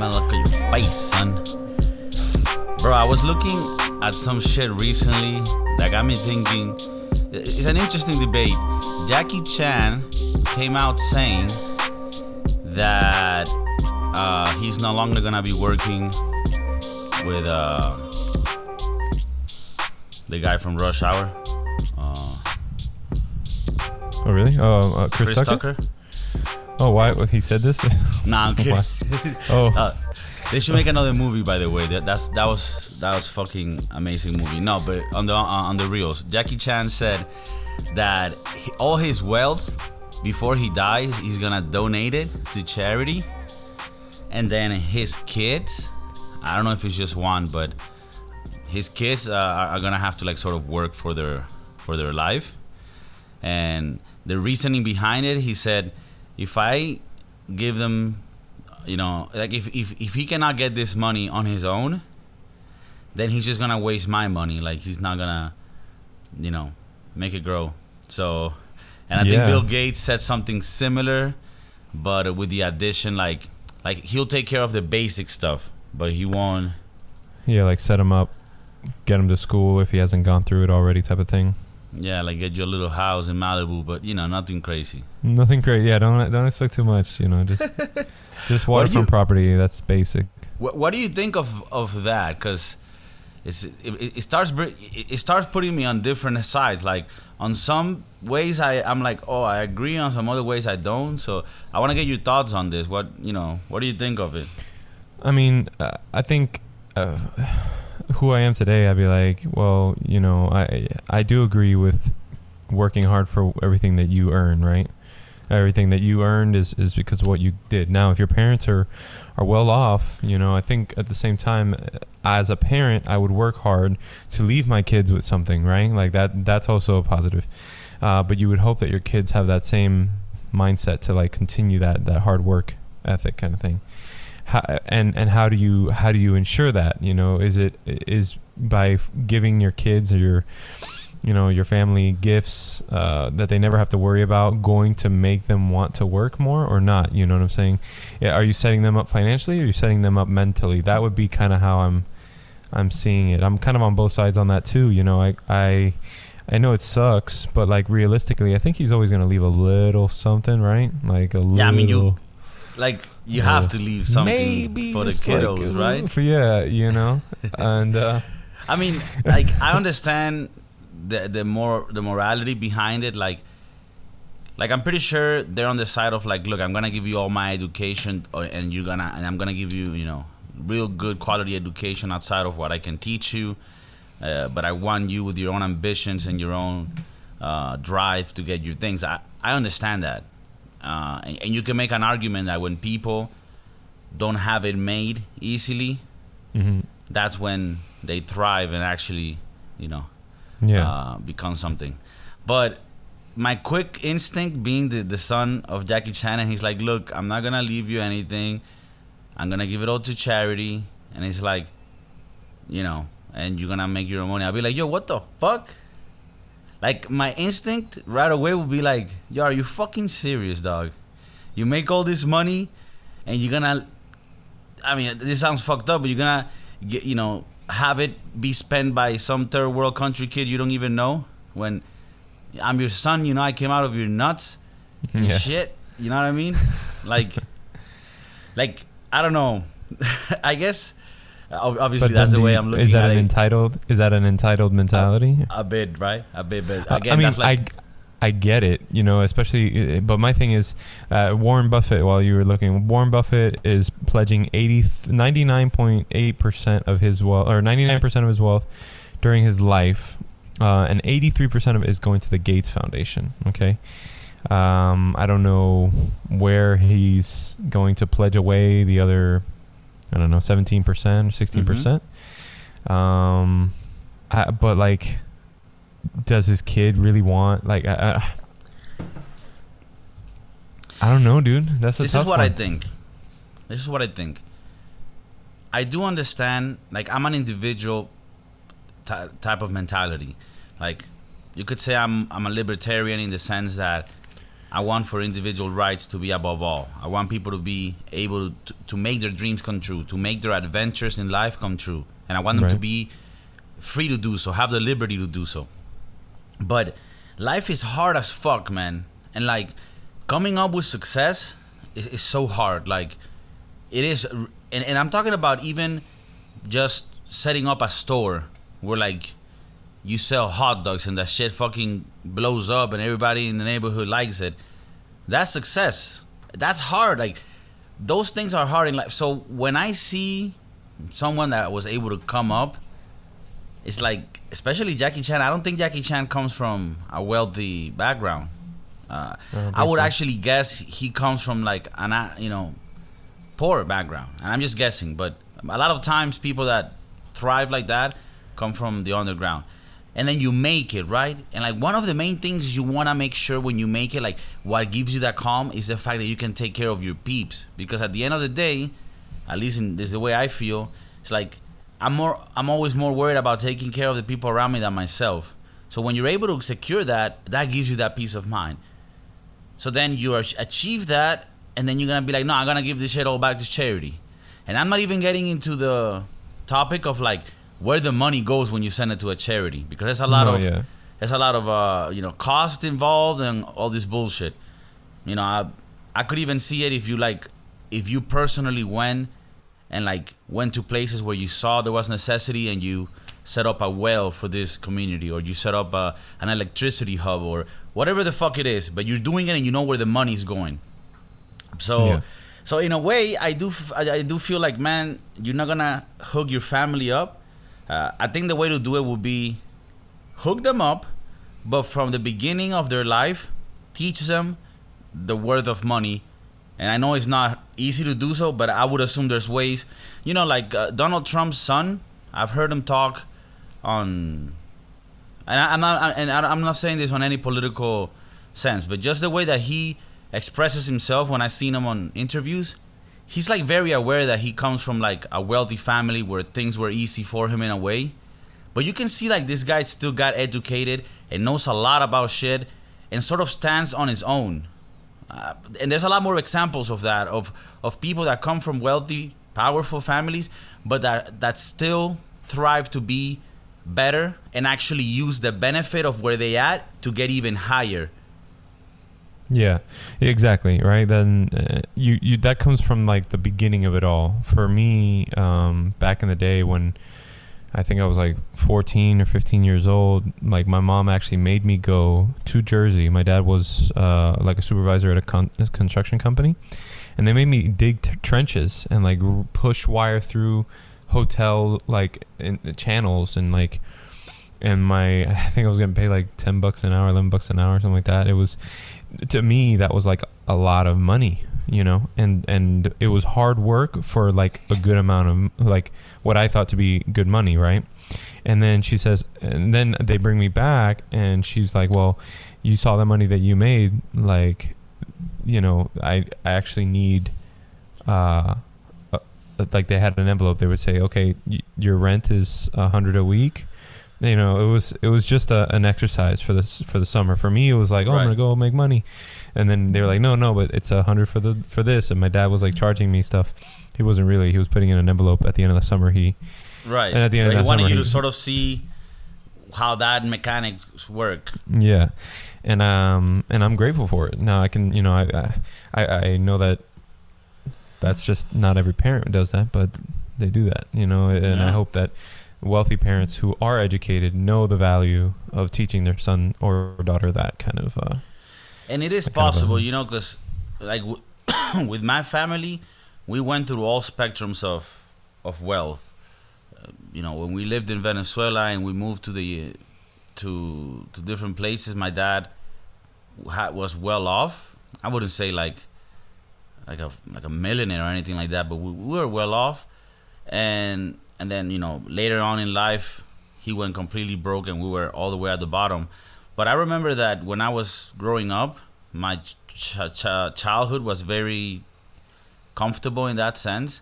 man, look at your face, son. Bro, I was looking at some shit recently that got me thinking. It's an interesting debate. Jackie Chan came out saying that he's no longer gonna be working with the guy from Rush Hour. Oh really? Oh, Chris Tucker? Oh, why? He said this? Nah, I'm kidding. Oh, they should make another movie. By the way, that was fucking amazing movie. No, but on the reels, Jackie Chan said that all his wealth before he dies, he's gonna donate it to charity, and then his kids, I don't know if it's just one, but his kids are gonna have to like sort of work for their life. And the reasoning behind it, he said, if I give them, like if he cannot get this money on his own, then he's just gonna waste my money. Like he's not gonna, make it grow. So, and I think Bill Gates said something similar, but with the addition, like he'll take care of the basic stuff, but he won't. Yeah, like set him up, get him to school if he hasn't gone through it already, type of thing. Yeah, like get you a little house in Malibu, but nothing crazy. Nothing crazy. Yeah, don't expect too much. Just waterfront property. That's basic. What do you think of that? Because it starts putting me on different sides. Like on some ways I'm like, oh, I agree. On some other ways I don't. So I want to get your thoughts on this. What do you think of it? I mean, I think. Who I am today, I'd be like, well, I do agree with working hard for everything that you earn, right? Everything that you earned is because of what you did. Now, if your parents are well off, I think at the same time, as a parent, I would work hard to leave my kids with something, right? Like that's also a positive. But you would hope that your kids have that same mindset to like continue that hard work ethic kind of thing. And how do you ensure that? Is by giving your kids or your family gifts that they never have to worry about going to make them want to work more or not? You know what I'm saying? Yeah, are you setting them up financially or are you setting them up mentally? That would be kind of how I'm seeing it. I'm kind of on both sides on that too. I know it sucks, but like realistically, I think he's always going to leave a little something, right? Like a little. Yeah, I mean you have to leave something for the kiddos, right? Yeah, and I mean, like I understand the morality behind it. Like I'm pretty sure they're on the side of like, look, I'm gonna give you all my education, and I'm gonna give you, real good quality education outside of what I can teach you. But I want you with your own ambitions and your own drive to get your things. I understand that. And you can make an argument that when people don't have it made easily, that's when they thrive and actually, become something. But my quick instinct, being the son of Jackie Chan, and he's like, look, I'm not going to leave you anything. I'm going to give it all to charity. And he's like, and you're going to make your own money. I'll be like, yo, what the fuck? Like, my instinct right away would be like, yo, are you fucking serious, dog? You make all this money, and you're gonna... I mean, this sounds fucked up, but you're gonna, have it be spent by some third world country kid you don't even know? When I'm your son, I came out of your nuts and shit. You know what I mean? Like, I don't know. I guess... Obviously, that's the way I'm looking at it. Is that an entitled mentality? A bit, right? A bit, but again, I mean, that's like... I get it, especially, but my thing is, Warren Buffett, while you were looking, Warren Buffett is pledging 99.8% of his wealth, or 99% of his wealth during his life, and 83% of it is going to the Gates Foundation, okay? I don't know where he's going to pledge away the other... I don't know, 17%, 16%. But like, does his kid really want, like, I don't know, dude. This is what I think. I do understand, like, I'm an individual type of mentality. Like, you could say I'm a libertarian in the sense that I want for individual rights to be above all. I want people to be able to make their dreams come true, to make their adventures in life come true. And I want them to be free to do so, have the liberty to do so. But life is hard as fuck, man. And like coming up with success is so hard. Like it is, and I'm talking about even just setting up a store where like you sell hot dogs and that shit fucking blows up and everybody in the neighborhood likes it. That's success. That's hard. Like those things are hard in life. So when I see someone that was able to come up, it's like, especially Jackie Chan. I don't think Jackie Chan comes from a wealthy background. I would actually guess he comes from like an poor background. And I'm just guessing, but a lot of times people that thrive like that come from the underground. And then you make it, right? And like one of the main things you want to make sure when you make it, like what gives you that calm is the fact that you can take care of your peeps. Because at the end of the day, at least this is the way I feel, it's like I'm always more worried about taking care of the people around me than myself. So when you're able to secure that, that gives you that peace of mind. So then you achieve that, and then you're going to be like, no, I'm going to give this shit all back to charity. And I'm not even getting into the topic of like where the money goes when you send it to a charity, because there's a lot of cost involved and all this bullshit. I could even see it if you personally went to places where you saw there was necessity and you set up a well for this community, or you set up an electricity hub or whatever the fuck it is, but you're doing it and you know where the money's going. So in a way, I do feel like, man, you're not gonna hook your family up. I think the way to do it would be hook them up, but from the beginning of their life, teach them the worth of money. And I know it's not easy to do so, but I would assume there's ways. Like Donald Trump's son, I've heard him talk on, and I'm not saying this on any political sense, but just the way that he expresses himself when I've seen him on interviews, he's like very aware that he comes from like a wealthy family where things were easy for him in a way. But you can see like this guy still got educated and knows a lot about shit and sort of stands on his own. And there's a lot more examples of that, of people that come from wealthy, powerful families, but that still thrive to be better and actually use the benefit of where they at to get even higher. Yeah, exactly. Right. Then you that comes from like the beginning of it all. For me, back in the day when I think I was like 14 or 15 years old, like my mom actually made me go to Jersey. My dad was like a supervisor at a construction company, and they made me dig trenches and like push wire through hotel like in the channels, and like, and I think I was getting paid like $10 an hour, $11 an hour, something like that. It was, to me, that was like a lot of money, and it was hard work for like a good amount of like what I thought to be good money, right? And then she says, and then they bring me back and she's like, well, you saw the money that you made, like, I actually need like they had an envelope. They would say, okay, your rent is $100 a week. It was just an exercise for the summer. For me, it was like, oh, right, I'm gonna go make money. And then they were like, no, but it's $100 for this. And my dad was like charging me stuff. He wasn't really. He was putting in an envelope at the end of the summer. Right. And at the end of he that wanted summer, you to sort of see how that mechanics work. Yeah, and I'm grateful for it. Now I can, I know that that's just not every parent does that, but they do that, and yeah. I hope that wealthy parents who are educated know the value of teaching their son or daughter that kind of. And it is possible, because like with my family, we went through all spectrums of wealth. When we lived in Venezuela and we moved to different places, my dad was well off. I wouldn't say like a millionaire or anything like that, but we were well off. And then later on in life, he went completely broke and we were all the way at the bottom. But I remember that when I was growing up, my childhood was very comfortable in that sense.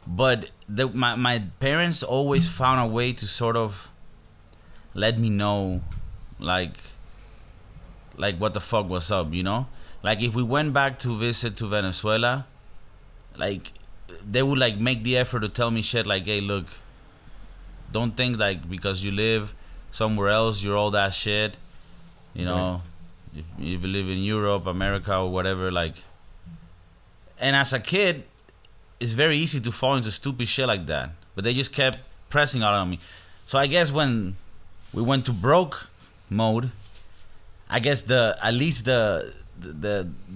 But my parents always found a way to sort of let me know, like what the fuck was up, Like if we went back to visit to Venezuela, like they would like make the effort to tell me shit like, hey, look, don't think like because you live somewhere else you're all that shit. You know, if you live in Europe, America, or whatever, like. And as a kid, it's very easy to fall into stupid shit like that. But they just kept pressing it on me. So I guess when we went to broke mode, I guess at least the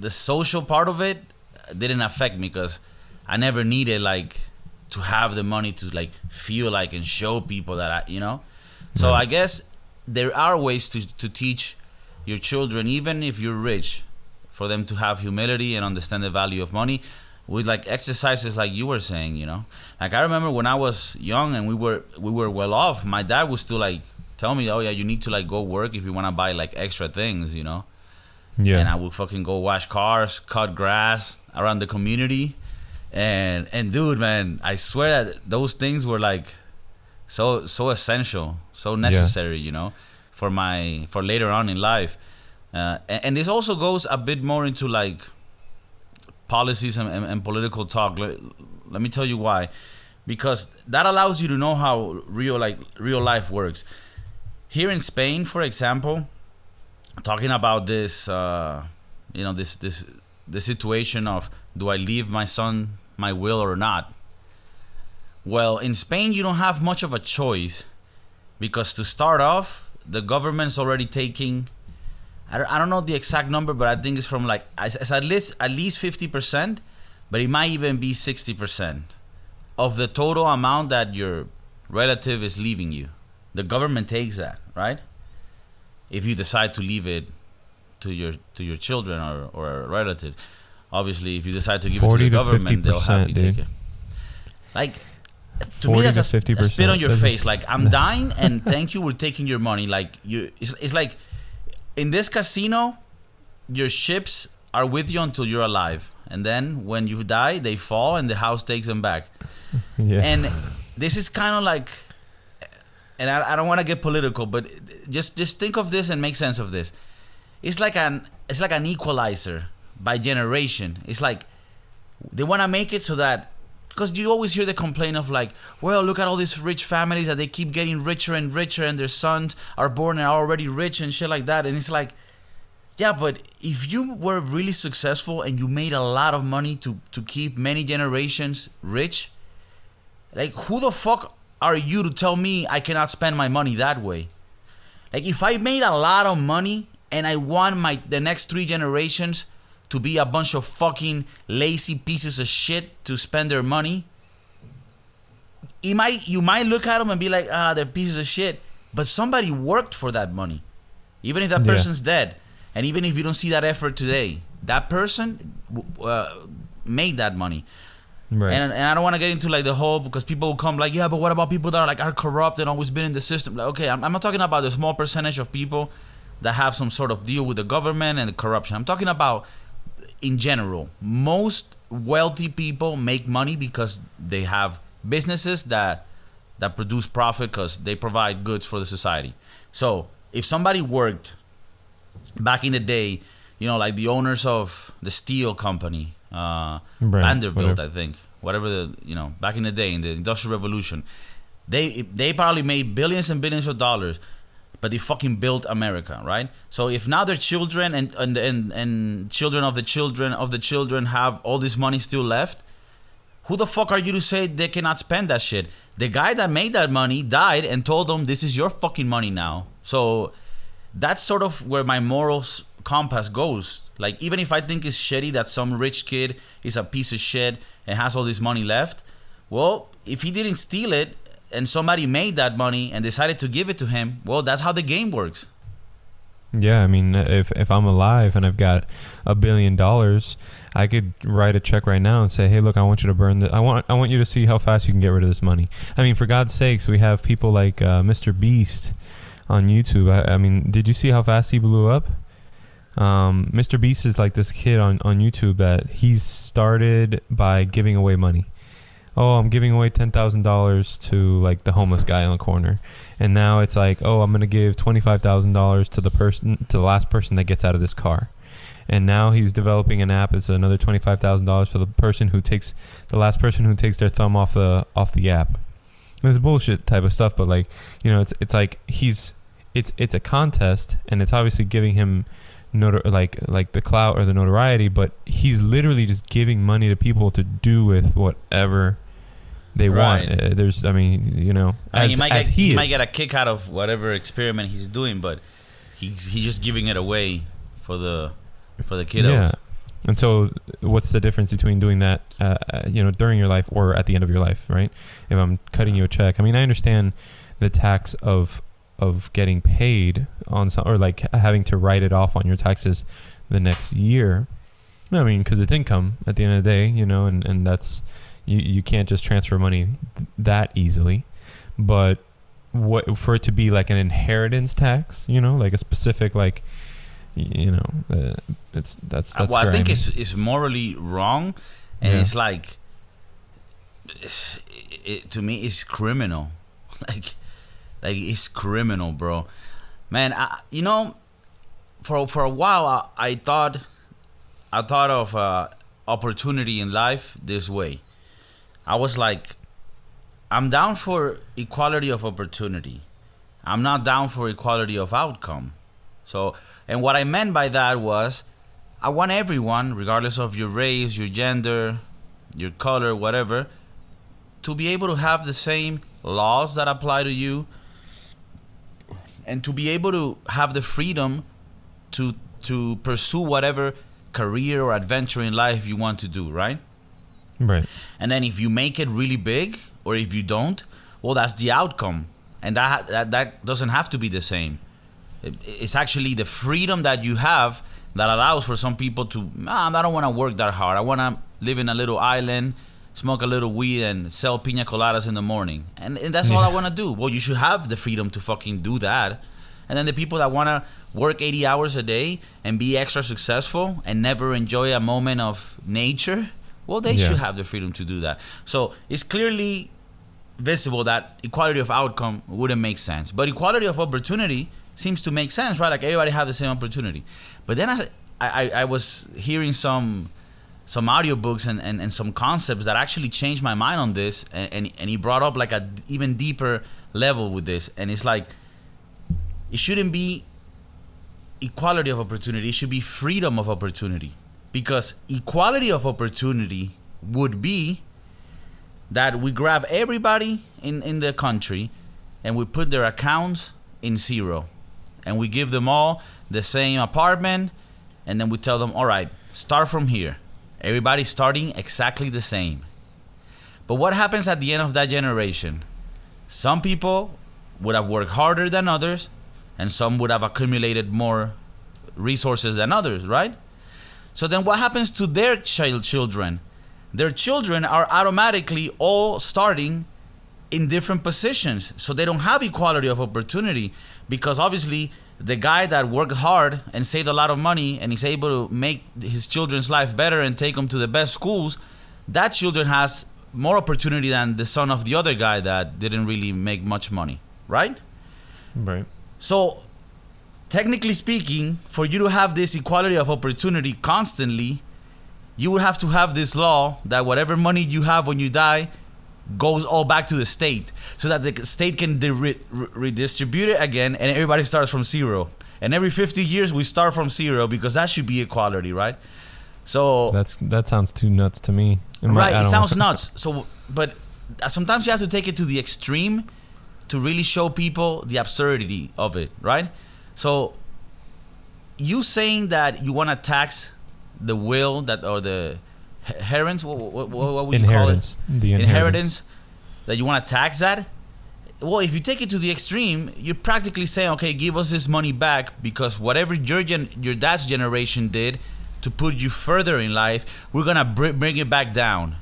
social part of it didn't affect me because I never needed like to have the money to like feel like and show people that I, you know. So I guess there are ways to teach your children, even if you're rich, for them to have humility and understand the value of money with like exercises like you were saying, you know. Like I remember when I was young and we were well off, my dad would still like tell me, oh yeah, you need to like go work if you want to buy like extra things, you know. Yeah. And I would fucking go wash cars, cut grass around the community. And dude, man, I swear that those things were like so essential, so necessary, you know, for later on in life. And this also goes a bit more into like policies and political talk. Let me tell you why. Because that allows you to know how real life works. Here in Spain, for example, talking about this, this situation of do I leave my son my will or not? Well, in Spain, you don't have much of a choice because to start off, the government's already taking. I don't know the exact number, but I think it's from like it's at least 50%, but it might even be 60% of the total amount that your relative is leaving you. The government takes that, right? If you decide to leave it to your children or a relative. Obviously, if you decide to give it to the government, they'll happily take it. Like, to me, that's a spit on your face. Like, I'm dying, and thank you, we're taking your money. Like, it's like, in this casino, your chips are with you until you're alive. And then when you die, they fall, and the house takes them back. Yeah. And this is kind of like, and I don't want to get political, but just think of this and make sense of this. It's like an equalizer by generation. It's like they want to make it so that, because you always hear the complaint of like, well, look at all these rich families that they keep getting richer and richer, and their sons are born and are already rich and shit like that. And it's like, yeah, but if you were really successful and you made a lot of money to keep many generations rich, like, who the fuck are you to tell me I cannot spend my money that way? Like, if I made a lot of money and I want the next 3 generations to be a bunch of fucking lazy pieces of shit to spend their money, you might look at them and be like, they're pieces of shit. But somebody worked for that money. Even if that person's dead. And even if you don't see that effort today, that person made that money. Right. And I don't want to get into like the whole, because people will come like, yeah, but what about people that are corrupt and always been in the system? Like, okay, I'm not talking about the small percentage of people that have some sort of deal with the government and the corruption. I'm talking about in general. Most wealthy people make money because they have businesses that produce profit because they provide goods for the society. So if somebody worked back in the day, you know, like the owners of the steel company, Vanderbilt, I think, whatever back in the day in the Industrial Revolution, they probably made billions and billions of dollars, but they fucking built America, right? So if now their children and children of the children have all this money still left, who the fuck are you to say they cannot spend that shit? The guy that made that money died and told them, this is your fucking money now. So that's sort of where my morals compass goes. Like, even if I think it's shitty that some rich kid is a piece of shit and has all this money left, well, if he didn't steal it and somebody made that money and decided to give it to him, well, that's how the game works. Yeah, I mean, if I'm alive and I've got $1 billion, I could write a check right now and say, hey, look, I want you to burn I want you to see how fast you can get rid of this money. I mean, for God's sakes, we have people like Mr. Beast on YouTube. I mean, did you see how fast he blew up? Mr. Beast is like this kid on YouTube that he's started by giving away money. Oh, I'm giving away $10,000 to like the homeless guy on the corner. And now it's like, oh, I'm going to give $25,000 to the last person that gets out of this car. and now he's developing an app. It's another $25,000 for the last person who takes their thumb off the app. It's bullshit type of stuff, but like, you know, it's like it's a contest, and it's obviously giving him like the clout or the notoriety, but he's literally just giving money to people to do with whatever they want. He might get a kick out of whatever experiment he's doing, but he's just giving it away for the kiddos. Yeah. And so what's the difference between doing that, during your life or at the end of your life, right? If I'm cutting you a check, I mean, I understand the tax of getting paid on some, or like having to write it off on your taxes the next year. I mean, because it's income at the end of the day, you know, and that's, you can't just transfer money that easily. But for it to be like an inheritance tax, you know, like a specific, like, you know, that's well, I think it's morally wrong, and it's like, to me, it's criminal. like it's criminal, bro. Man, for a while I thought of opportunity in life this way. I was like, I'm down for equality of opportunity. I'm not down for equality of outcome. So, and what I meant by that was, I want everyone, regardless of your race, your gender, your color, whatever, to be able to have the same laws that apply to you, and to be able to have the freedom to pursue whatever career or adventure in life you want to do, right? Right. And then if you make it really big, or if you don't, well, that's the outcome. And that doesn't have to be the same. It's actually the freedom that you have that allows for some people to, I don't want to work that hard. I want to live in a little island, smoke a little weed, and sell pina coladas in the morning. And that's all I want to do. Well, you should have the freedom to fucking do that. And then the people that want to work 80 hours a day and be extra successful and never enjoy a moment of nature, well, they should have the freedom to do that. So it's clearly visible that equality of outcome wouldn't make sense. But equality of opportunity seems to make sense, right? Like everybody have the same opportunity. But then I was hearing some audiobooks and some concepts that actually changed my mind on this, and he brought up like a even deeper level with this. And it's like, it shouldn't be equality of opportunity, it should be freedom of opportunity. Because equality of opportunity would be that we grab everybody in the country and we put their accounts in zero, and we give them all the same apartment, and then we tell them, all right, start from here. Everybody's starting exactly the same. But what happens at the end of that generation? Some people would have worked harder than others, and some would have accumulated more resources than others, right? So then what happens to their children? Their children are automatically all starting in different positions. So they don't have equality of opportunity, because obviously the guy that worked hard and saved a lot of money and is able to make his children's life better and take them to the best schools, that children has more opportunity than the son of the other guy that didn't really make much money, right? Right. So technically speaking, for you to have this equality of opportunity constantly, you would have to have this law that whatever money you have when you die goes all back to the state, so that the state can redistribute it again, and everybody starts from zero. And every 50 years we start from zero, because that should be equality, right? So that sounds too nuts to me. Right, it sounds nuts. So, but sometimes you have to take it to the extreme to really show people the absurdity of it, right? So you saying that you want to tax the will that, or the inheritance, what would you call it? The inheritance. That you want to tax that? Well, if you take it to the extreme, you're practically saying, okay, give us this money back, because whatever your dad's generation did to put you further in life, we're going to bring it back down.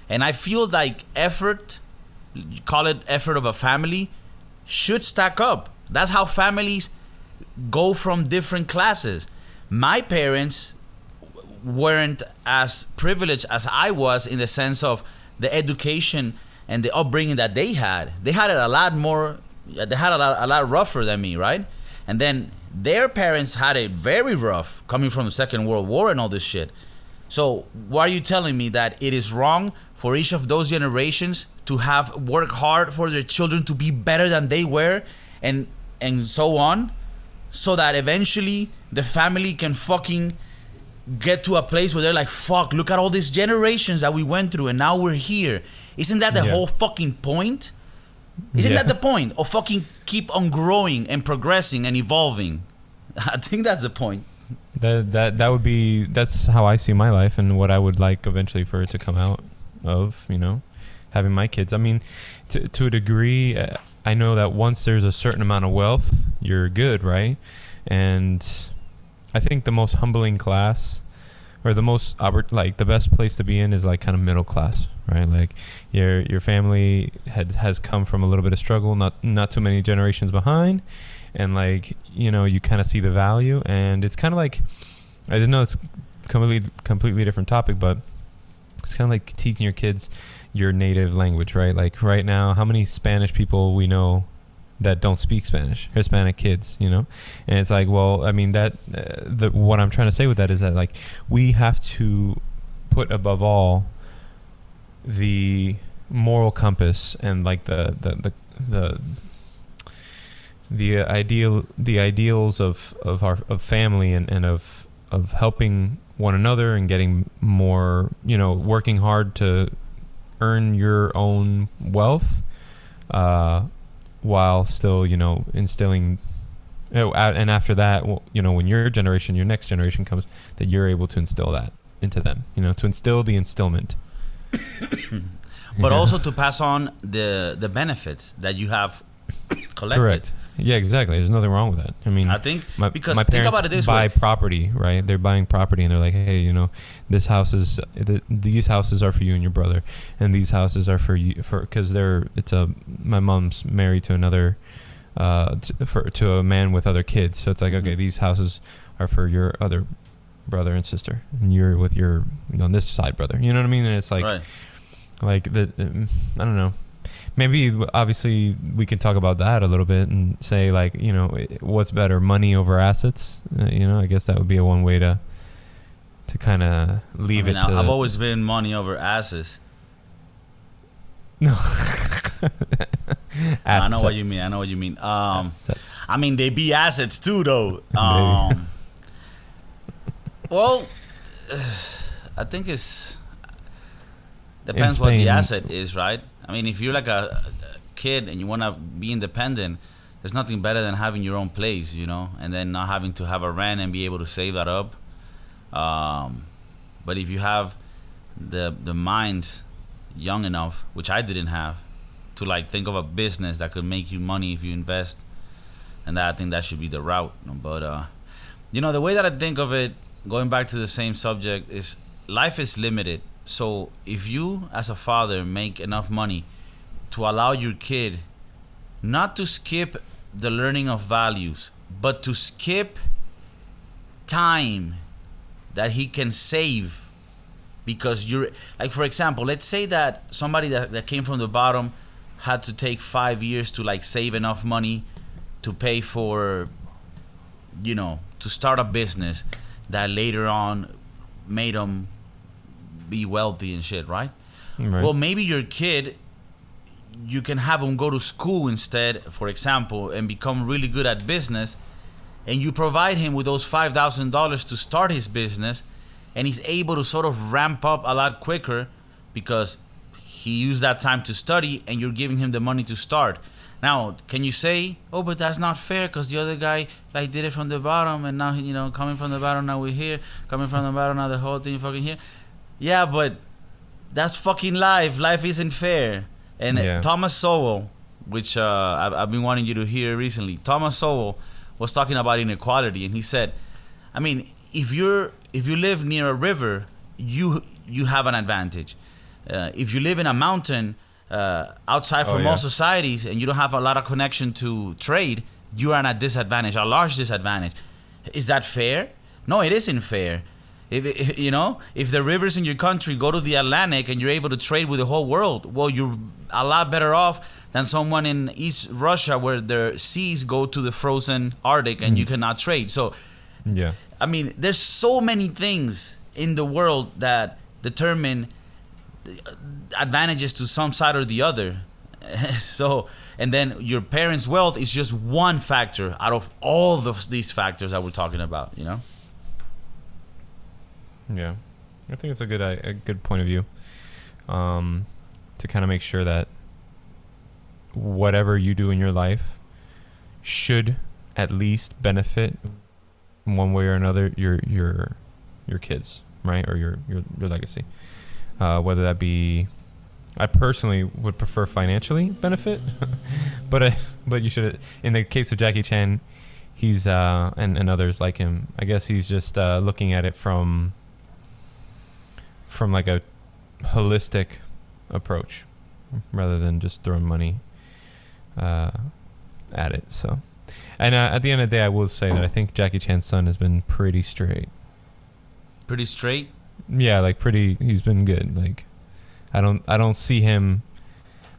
And I feel like effort, you call it effort of a family, should stack up. That's how families go from different classes. My parents weren't as privileged as I was, in the sense of the education and the upbringing that they had. They had it a lot more, they had a lot rougher than me, right? And then their parents had it very rough coming from the Second World War and all this shit. So why are you telling me that it is wrong for each of those generations to have work hard for their children to be better than they were, and so on, so that eventually the family can fucking get to a place where they're like, fuck, look at all these generations that we went through and now we're here. Isn't that the whole fucking point? Isn't that the point of fucking keep on growing and progressing and evolving? I think that's the point. That would be, that's how I see my life and what I would like eventually for it to come out of, you know, having my kids. I mean, to a degree, I know that once there's a certain amount of wealth, you're good, right? And I think the most humbling class, or the most the best place to be in, is like kind of middle class, right? Like your family has come from a little bit of struggle, not too many generations behind, and like, you know, you kind of see the value. And it's kind of like, I didn't know, it's completely different topic, but it's kind of like teaching your kids your native language, right? Like right now, how many Spanish people we know that don't speak Spanish, Hispanic kids, you know? And it's like, well, I mean, that what I'm trying to say with that is that, like, we have to put above all the moral compass and like the ideals of family and of helping one another and getting more, you know, working hard to earn your own wealth, while still, you know, instilling, and after that, you know, when your next generation comes, that you're able to instill that into them, you know, to instill the instillment. But also to pass on the benefits that you have collected. Correct. Yeah, exactly. There's nothing wrong with that. I mean, I think because my think parents about it this buy way. property, right? They're buying property, and they're like, hey, you know, these houses are for you and your brother, and these houses are for you, because my mom's married to another, to a man with other kids. So it's like, okay, these houses are for your other brother and sister, and you're with your, you know, this side brother. You know what I mean? And it's like, Right. like I don't know. Maybe, obviously, we can talk about that a little bit and say, like, you know, what's better, money over assets? You know, I guess that would be one way to kind of leave it to... I've always been money over asses. No. I know what you mean. I mean, they be assets too, though. Well, I think it's... Depends what the asset is, right? I mean, if you're like a kid and you want to be independent, there's nothing better than having your own place, you know, and then not having to have a rent and be able to save that up. But if you have the mind young enough, which I didn't have, to like think of a business that could make you money if you invest, and I think that should be the route. But you know, the way that I think of it, going back to the same subject, is life is limited. So if you, as a father, make enough money to allow your kid not to skip the learning of values, but to skip time that he can save, because you're, like, for example, let's say that somebody that came from the bottom had to take 5 years to like save enough money to pay for, you know, to start a business that later on made them be wealthy and shit, right? Well, maybe your kid, you can have him go to school instead, for example, and become really good at business, and you provide him with those $5,000 to start his business, and he's able to sort of ramp up a lot quicker because he used that time to study, and you're giving him the money to start. Now, can you say, oh, but that's not fair because the other guy like did it from the bottom, and now, you know, coming from the bottom, now we're here, coming from the bottom, now the whole thing fucking here. Yeah, but that's fucking life. Life isn't fair. And Thomas Sowell, which I've been wanting you to hear recently, Thomas Sowell was talking about inequality, and he said, I mean, if you live near a river, you have an advantage. If you live in a mountain outside from most societies, and you don't have a lot of connection to trade, you are at a disadvantage, a large disadvantage. Is that fair? No, it isn't fair. If the rivers in your country go to the Atlantic and you're able to trade with the whole world, well, you're a lot better off than someone in East Russia where their seas go to the frozen Arctic and you cannot trade. So, Yeah. I mean, there's so many things in the world that determine advantages to some side or the other. So, and then your parents' wealth is just one factor out of all these factors that we're talking about, you know? Yeah, I think it's a good point of view, to kind of make sure that whatever you do in your life should at least benefit in one way or another your kids, right, or your legacy. Whether that be, I personally would prefer financially benefit, but you should. In the case of Jackie Chan, he's and others like him, I guess he's just looking at it from like a holistic approach rather than just throwing money at it. So, and at the end of the day, I will say that I think Jackie Chan's son has been pretty straight. Pretty straight? Yeah, like he's been good. Like I don't see him.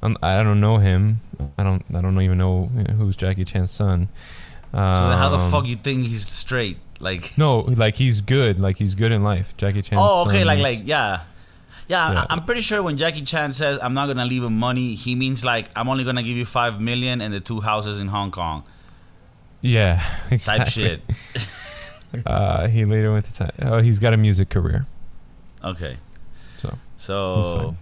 I don't know him. I don't even know who's Jackie Chan's son. So then how the fuck you think he's straight? Like, no, like he's good. Like he's good in life. Jackie Chan. Oh, okay. Yeah. I'm pretty sure when Jackie Chan says I'm not gonna leave him money, he means like I'm only gonna give you $5 million and the 2 houses in Hong Kong. Yeah, exactly. Type shit. He later went to. He's got a music career. Okay. So.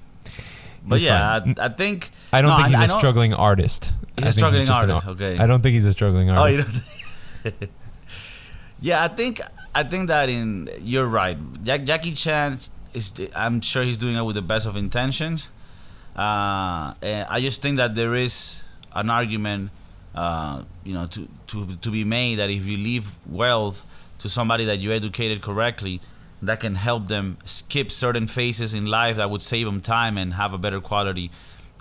But He's yeah, fine. I think. I don't think he's a struggling artist. He's a struggling artist. Okay. I don't think he's a struggling artist. Oh, you don't. Yeah, I think that you're right. Jackie Chan I'm sure he's doing it with the best of intentions. And I just think that there is an argument, to be made that if you leave wealth to somebody that you educated correctly, that can help them skip certain phases in life that would save them time and have a better quality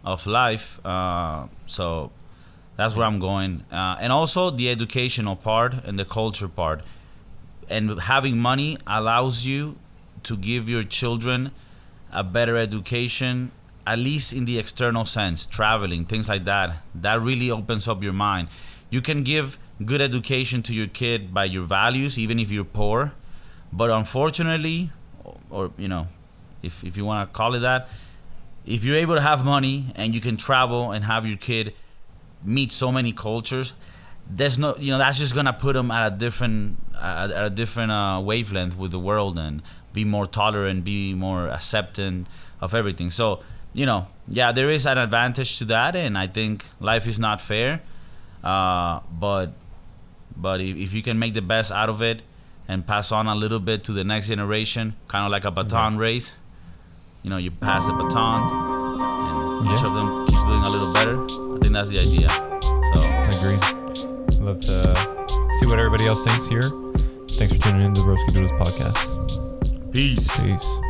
of life. So that's where I'm going. And also the educational part and the culture part. And having money allows you to give your children a better education, at least in the external sense, traveling, things like that. That really opens up your mind. You can give good education to your kid by your values, even if you're poor. But unfortunately, or if you want to call it that, if you're able to have money and you can travel and have your kid meet so many cultures, there's no, that's just gonna put them at a different wavelength with the world and be more tolerant, be more accepting of everything. So, there is an advantage to that, and I think life is not fair. But if you can make the best out of it and pass on a little bit to the next generation, kind of like a baton race, you pass the baton, and each of them keeps doing a little better. I think that's the idea. So I agree. I'd love to see what everybody else thinks here. Thanks for tuning in to the Broskiedoodles podcast. Peace. Peace.